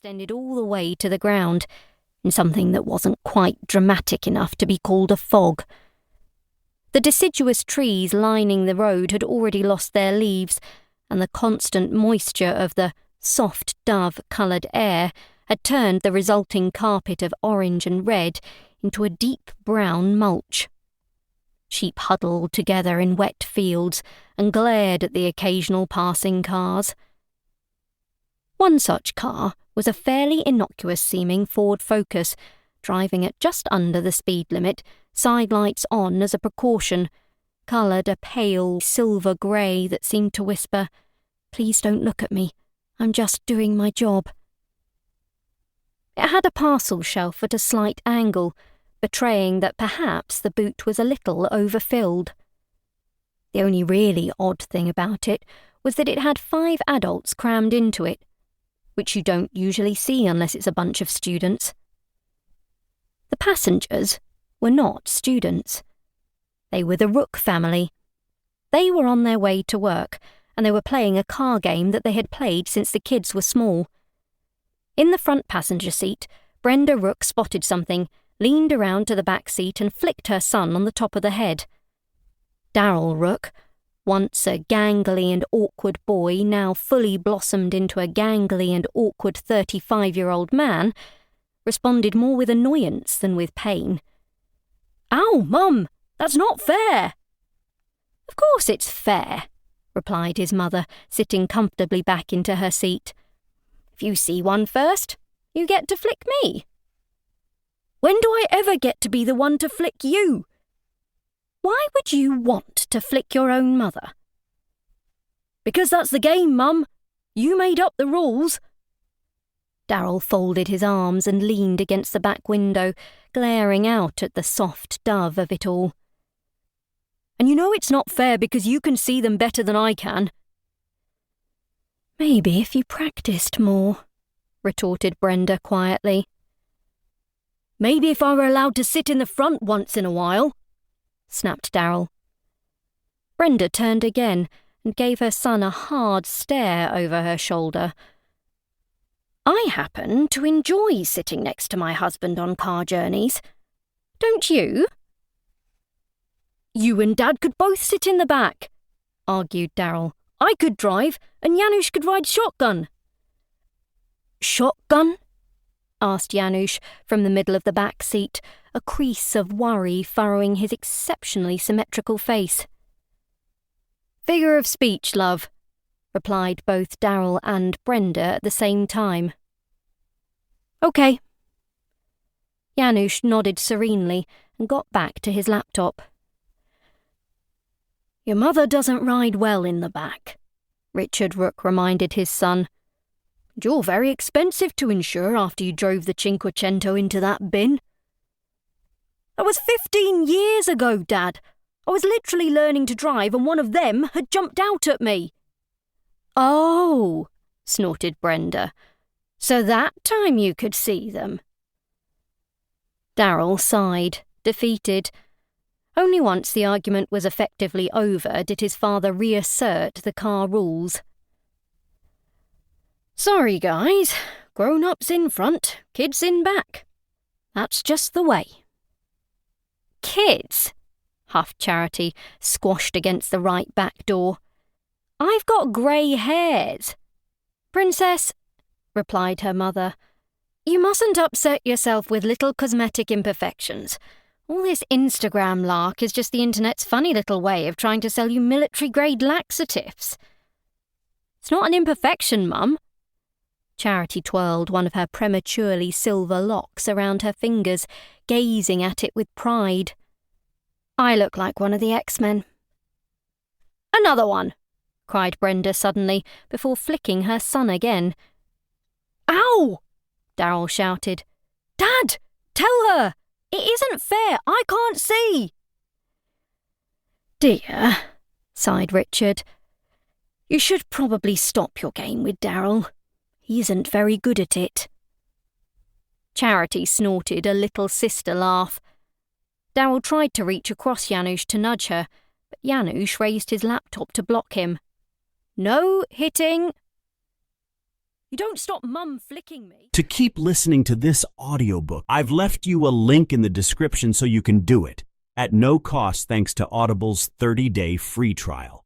extended all the way to the ground, in something that wasn't quite dramatic enough to be called a fog. The deciduous trees lining the road had already lost their leaves, and the constant moisture of the soft dove-coloured air had turned the resulting carpet of orange and red into a deep brown mulch. Sheep huddled together in wet fields and glared at the occasional passing cars. One such car was a fairly innocuous-seeming Ford Focus, driving at just under the speed limit, sidelights on as a precaution, coloured a pale silver grey that seemed to whisper, "Please don't look at me, I'm just doing my job." It had a parcel shelf at a slight angle, betraying that perhaps the boot was a little overfilled. The only really odd thing about it was that it had 5 adults crammed into it, which you don't usually see unless it's a bunch of students. The passengers were not students. They were the Rook family. They were on their way to work, and they were playing a car game that they had played since the kids were small. In the front passenger seat, Brenda Rook spotted something, leaned around to the back seat and flicked her son on the top of the head. Darryl Rook, once a gangly and awkward boy, now fully blossomed into a gangly and awkward 35-year-old man, responded more with annoyance than with pain. "Ow, Mum, that's not fair!" "Of course it's fair," replied his mother, sitting comfortably back into her seat. "If you see one first, you get to flick me." "When do I ever get to be the one to flick you?" "Why would you want to flick your own mother?" "Because that's the game, Mum. You made up the rules." Darryl folded his arms and leaned against the back window, glaring out at the soft dove of it all. "And you know it's not fair because you can see them better than I can." "Maybe if you practiced more," retorted Brenda quietly. "Maybe if I were allowed to sit in the front once in a while," snapped Darryl. Brenda turned again and gave her son a hard stare over her shoulder. "I happen to enjoy sitting next to my husband on car journeys. Don't you?" "You and Dad could both sit in the back," argued Darryl. "I could drive, and Janusz could ride shotgun." "Shotgun?" asked Janusz from the middle of the back seat, a crease of worry furrowing his exceptionally symmetrical face. "Figure of speech, love," replied both Darryl and Brenda at the same time. "Okay." Janusz nodded serenely and got back to his laptop. "Your mother doesn't ride well in the back," Richard Rook reminded his son. "And you're very expensive to insure after you drove the Cinquecento into that bin." "That was 15 years ago, Dad. I was literally learning to drive and one of them had jumped out at me." "Oh," snorted Brenda. "So that time you could see them." Darryl sighed, defeated. Only once the argument was effectively over did his father reassert the car rules. "Sorry, guys. Grown-ups in front, kids in back. That's just the way." "Kids?" huffed Charity, squashed against the right back door. "I've got grey hairs." "Princess," replied her mother, "you mustn't upset yourself with little cosmetic imperfections. All this Instagram lark is just the internet's funny little way of trying to sell you military-grade laxatives." "It's not an imperfection, Mum." Charity twirled one of her prematurely silver locks around her fingers, gazing at it with pride. "I look like one of the X-Men." "Another one!" cried Brenda suddenly, before flicking her son again. "Ow!" Darryl shouted. "Dad, tell her! It isn't fair, I can't see!" "Dear," sighed Richard, "you should probably stop your game with Darryl. He isn't very good at it." Charity snorted a little sister laugh. Darryl tried to reach across Janusz to nudge her, but Janusz raised his laptop to block him. "No hitting." You don't stop Mum flicking me. To keep listening to this audiobook, I've left you a link in the description so you can do it, at no cost thanks to Audible's 30-day free trial.